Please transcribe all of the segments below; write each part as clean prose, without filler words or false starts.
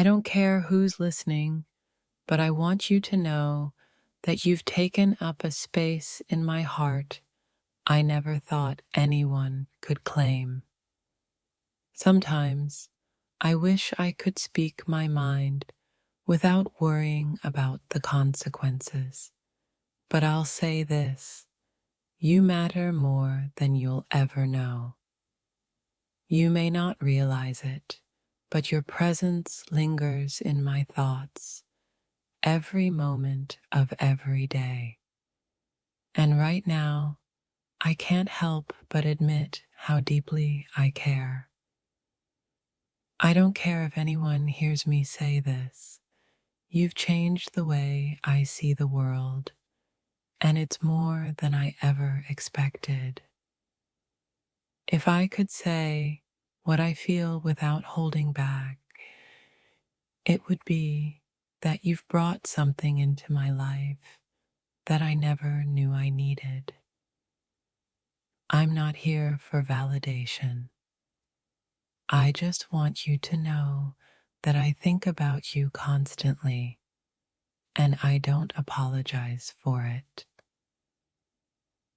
I don't care who's listening, but I want you to know that you've taken up a space in my heart I never thought anyone could claim. Sometimes I wish I could speak my mind without worrying about the consequences. But I'll say this: you matter more than you'll ever know. You may not realize it, but your presence lingers in my thoughts every moment of every day. And right now, I can't help but admit how deeply I care. I don't care if anyone hears me say this. You've changed the way I see the world, and it's more than I ever expected. If I could say what I feel without holding back, it would be that you've brought something into my life that I never knew I needed. I'm not here for validation. I just want you to know that I think about you constantly, and I don't apologize for it.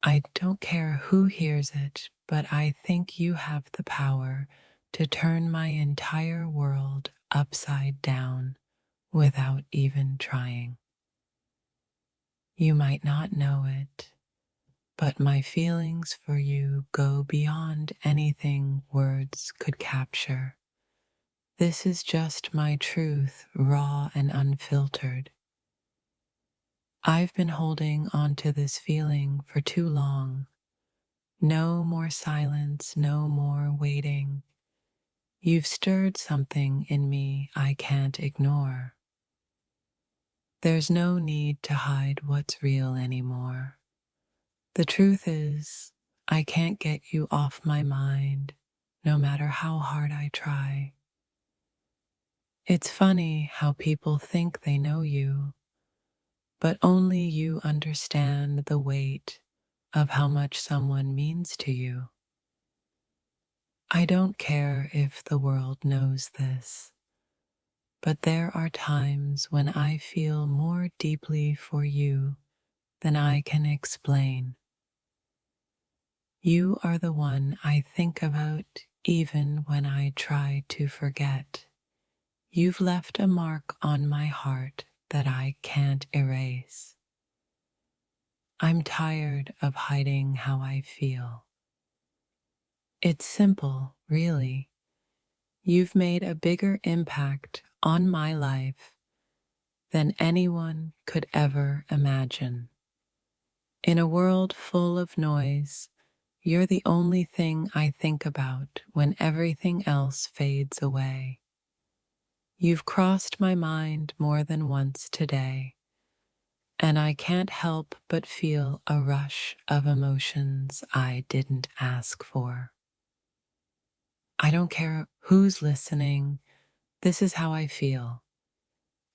I don't care who hears it, but I think you have the power to turn my entire world upside down without even trying. You might not know it, but my feelings for you go beyond anything words could capture. This is just my truth, raw and unfiltered. I've been holding on to this feeling for too long. No more silence, no more waiting. You've stirred something in me I can't ignore. There's no need to hide what's real anymore. The truth is, I can't get you off my mind, no matter how hard I try. It's funny how people think they know you, but only you understand the weight of how much someone means to you. I don't care if the world knows this, but there are times when I feel more deeply for you than I can explain. You are the one I think about even when I try to forget. You've left a mark on my heart that I can't erase. I'm tired of hiding how I feel. It's simple, really. You've made a bigger impact on my life than anyone could ever imagine. In a world full of noise, you're the only thing I think about when everything else fades away. You've crossed my mind more than once today, and I can't help but feel a rush of emotions I didn't ask for. I don't care who's listening, this is how I feel.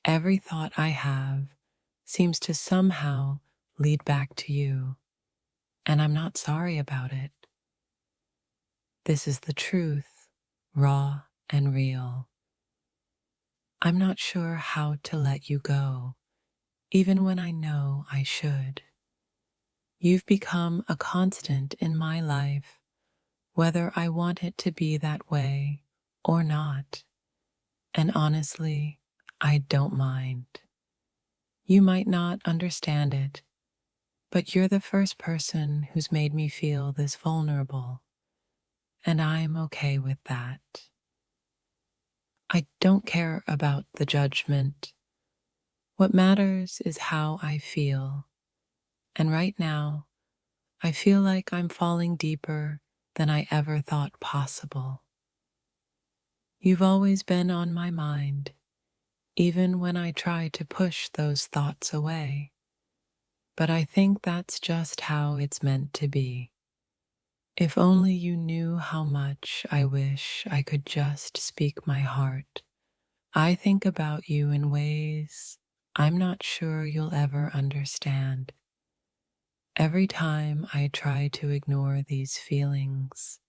Every thought I have seems to somehow lead back to you, and I'm not sorry about it. This is the truth, raw and real. I'm not sure how to let you go, even when I know I should. You've become a constant in my life, whether I want it to be that way or not. And honestly, I don't mind. You might not understand it, but you're the first person who's made me feel this vulnerable, and I'm okay with that. I don't care about the judgment. What matters is how I feel, and right now, I feel like I'm falling deeper than I ever thought possible. You've always been on my mind, even when I try to push those thoughts away. But I think that's just how it's meant to be. If only you knew how much I wish I could just speak my heart. I think about you in ways I'm not sure you'll ever understand. Every time I try to ignore these feelings,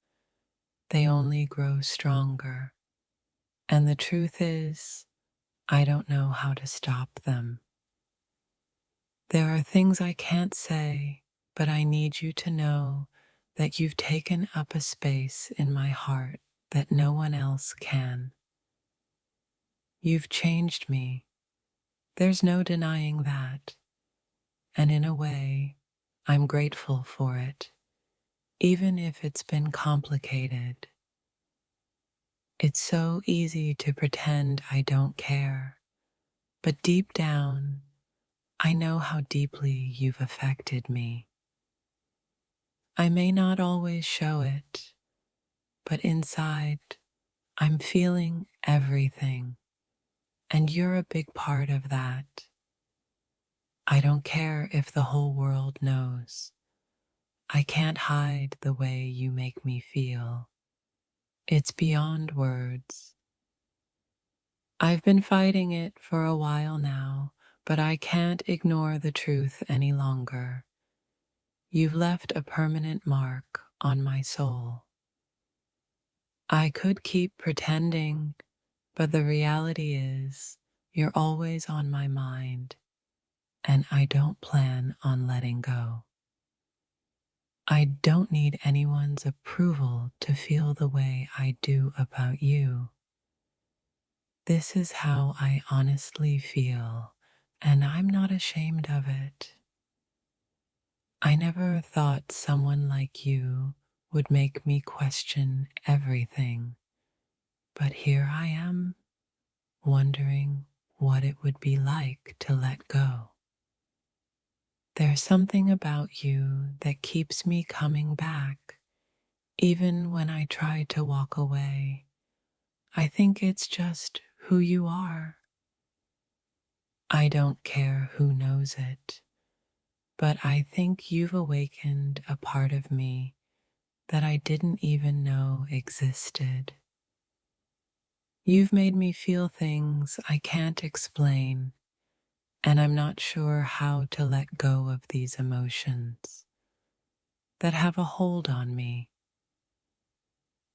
they only grow stronger. And the truth is, I don't know how to stop them. There are things I can't say, but I need you to know that you've taken up a space in my heart that no one else can. You've changed me. There's no denying that. And in a way, I'm grateful for it, even if it's been complicated. It's so easy to pretend I don't care, but deep down, I know how deeply you've affected me. I may not always show it, but inside, I'm feeling everything, and you're a big part of that. I don't care if the whole world knows. I can't hide the way you make me feel. It's beyond words. I've been fighting it for a while now, but I can't ignore the truth any longer. You've left a permanent mark on my soul. I could keep pretending, but the reality is, you're always on my mind, and I don't plan on letting go. I don't need anyone's approval to feel the way I do about you. This is how I honestly feel, and I'm not ashamed of it. I never thought someone like you would make me question everything, but here I am, wondering what it would be like to let go. There's something about you that keeps me coming back, even when I try to walk away. I think it's just who you are. I don't care who knows it, but I think you've awakened a part of me that I didn't even know existed. You've made me feel things I can't explain, and I'm not sure how to let go of these emotions that have a hold on me.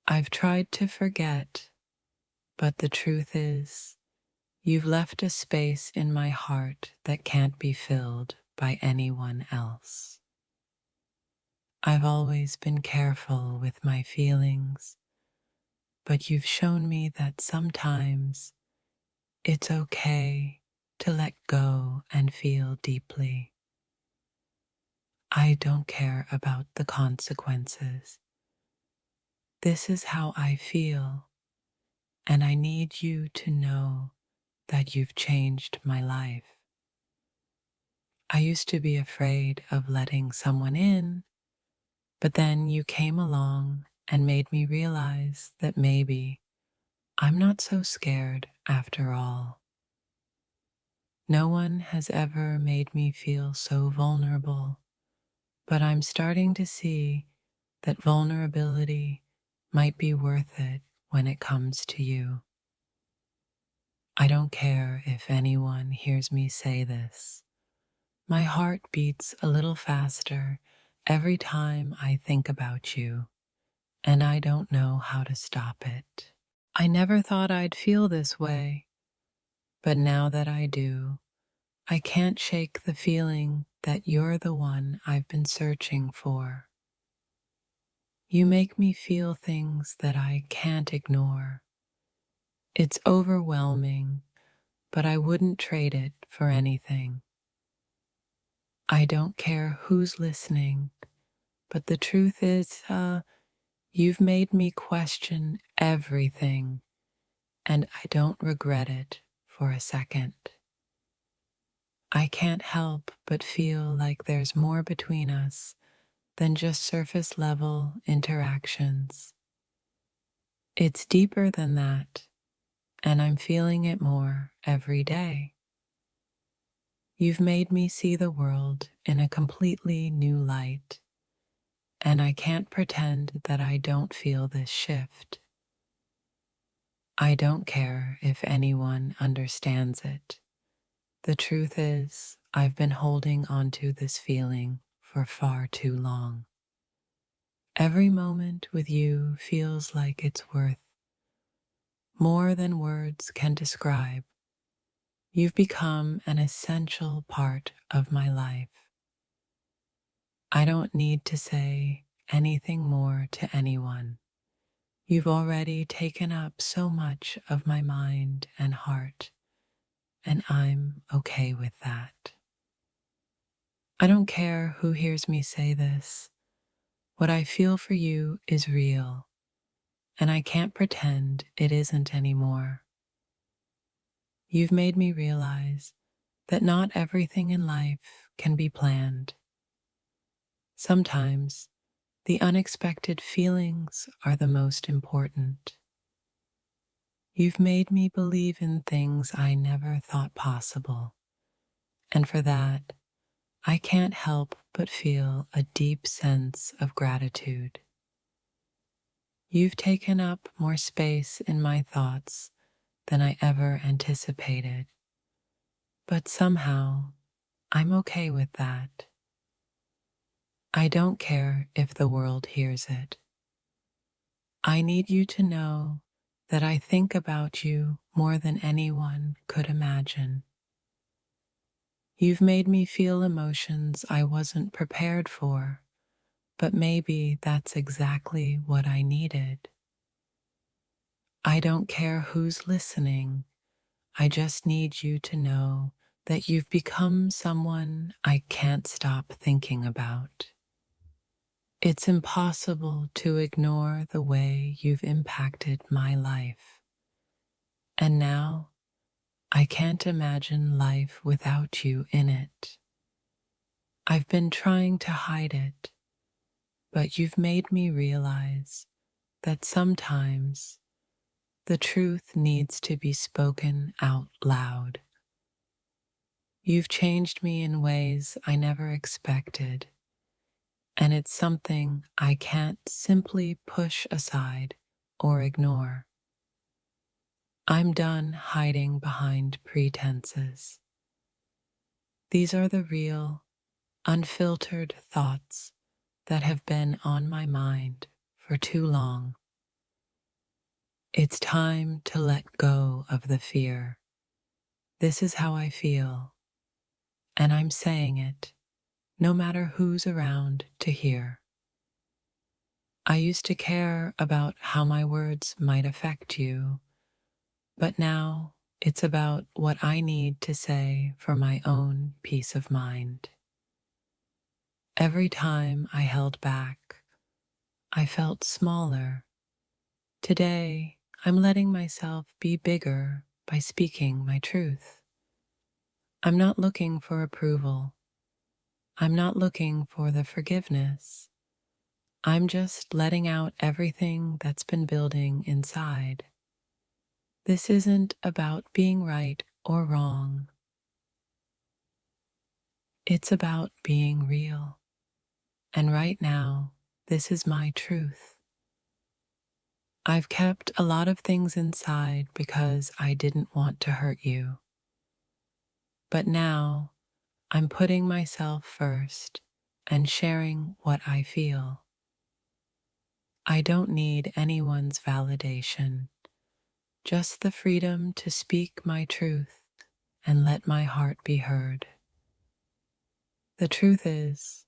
I've tried to forget, but the truth is, you've left a space in my heart that can't be filled by anyone else. I've always been careful with my feelings, but you've shown me that sometimes it's okay to let go and feel deeply. I don't care about the consequences. This is how I feel, and I need you to know that you've changed my life. I used to be afraid of letting someone in, but then you came along and made me realize that maybe I'm not so scared after all. No one has ever made me feel so vulnerable, but I'm starting to see that vulnerability might be worth it when it comes to you. I don't care if anyone hears me say this. My heart beats a little faster every time I think about you, and I don't know how to stop it. I never thought I'd feel this way, but now that I do, I can't shake the feeling that you're the one I've been searching for. You make me feel things that I can't ignore. It's overwhelming, but I wouldn't trade it for anything. I don't care who's listening, but the truth is, you've made me question everything, and I don't regret it for a second. I can't help but feel like there's more between us than just surface level interactions. It's deeper than that, and I'm feeling it more every day. You've made me see the world in a completely new light, and I can't pretend that I don't feel this shift. I don't care if anyone understands it. The truth is, I've been holding onto this feeling for far too long. Every moment with you feels like it's worth more than words can describe. You've become an essential part of my life. I don't need to say anything more to anyone. You've already taken up so much of my mind and heart, and I'm okay with that. I don't care who hears me say this. What I feel for you is real, and I can't pretend it isn't anymore. You've made me realize that not everything in life can be planned. Sometimes the unexpected feelings are the most important. You've made me believe in things I never thought possible, and for that, I can't help but feel a deep sense of gratitude. You've taken up more space in my thoughts than I ever anticipated, but somehow I'm okay with that. I don't care if the world hears it. I need you to know that I think about you more than anyone could imagine. You've made me feel emotions I wasn't prepared for, but maybe that's exactly what I needed. I don't care who's listening. I just need you to know that you've become someone I can't stop thinking about. It's impossible to ignore the way you've impacted my life. And now I can't imagine life without you in it. I've been trying to hide it, but you've made me realize that sometimes the truth needs to be spoken out loud. You've changed me in ways I never expected, and it's something I can't simply push aside or ignore. I'm done hiding behind pretenses. These are the real, unfiltered thoughts that have been on my mind for too long. It's time to let go of the fear. This is how I feel, and I'm saying it, no matter who's around to hear. I used to care about how my words might affect you, but now it's about what I need to say for my own peace of mind. Every time I held back, I felt smaller. Today, I'm letting myself be bigger by speaking my truth. I'm not looking for approval. I'm not looking for the forgiveness. I'm just letting out everything that's been building inside. This isn't about being right or wrong. It's about being real. And right now, this is my truth. I've kept a lot of things inside because I didn't want to hurt you. But now, I'm putting myself first and sharing what I feel. I don't need anyone's validation, just the freedom to speak my truth and let my heart be heard. The truth is,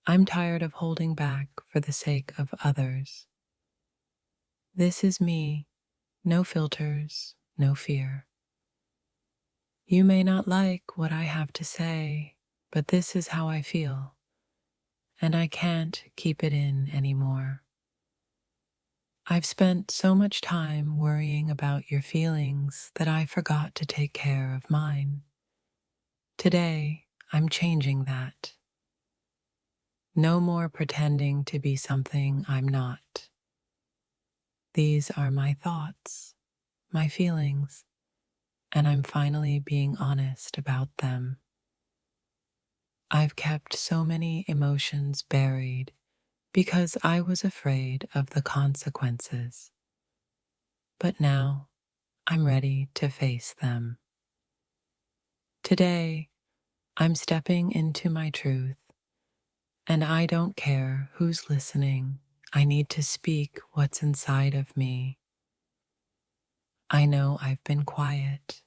I'm tired of holding back for the sake of others. This is me, no filters, no fear. You may not like what I have to say, but this is how I feel, and I can't keep it in anymore. I've spent so much time worrying about your feelings that I forgot to take care of mine. Today, I'm changing that. No more pretending to be something I'm not. These are my thoughts, my feelings, and I'm finally being honest about them. I've kept so many emotions buried because I was afraid of the consequences. But now I'm ready to face them. Today, I'm stepping into my truth, and I don't care who's listening. I need to speak what's inside of me. I know I've been quiet,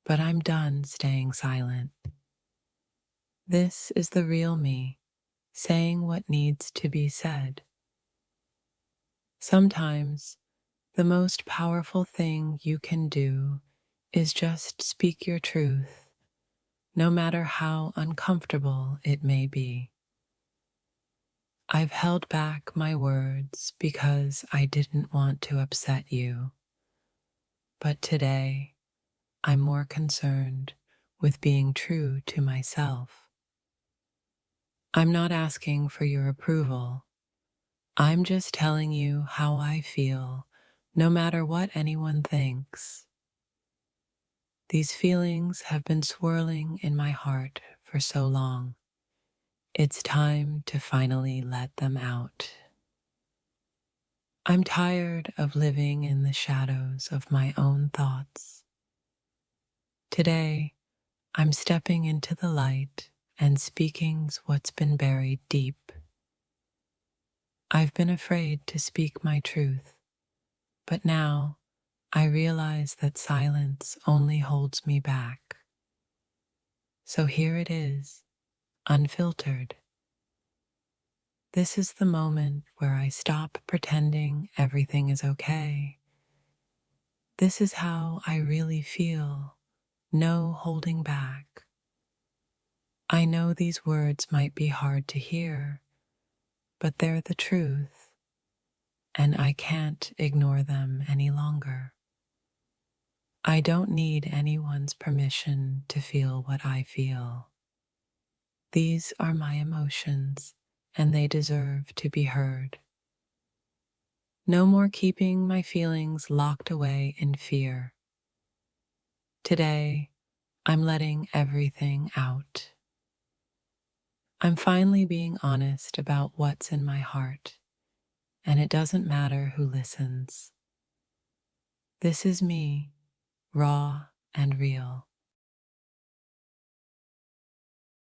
but I'm done staying silent. This is the real me, saying what needs to be said. Sometimes, the most powerful thing you can do is just speak your truth, no matter how uncomfortable it may be. I've held back my words because I didn't want to upset you, but today I'm more concerned with being true to myself. I'm not asking for your approval. I'm just telling you how I feel, no matter what anyone thinks. These feelings have been swirling in my heart for so long. It's time to finally let them out. I'm tired of living in the shadows of my own thoughts. Today, I'm stepping into the light and speaking what's been buried deep. I've been afraid to speak my truth, but now I realize that silence only holds me back. So here it is, unfiltered. This is the moment where I stop pretending everything is okay. This is how I really feel, no holding back. I know these words might be hard to hear, but they're the truth, and I can't ignore them any longer. I don't need anyone's permission to feel what I feel. These are my emotions, and they deserve to be heard. No more keeping my feelings locked away in fear. Today, I'm letting everything out. I'm finally being honest about what's in my heart, and it doesn't matter who listens. This is me, raw and real.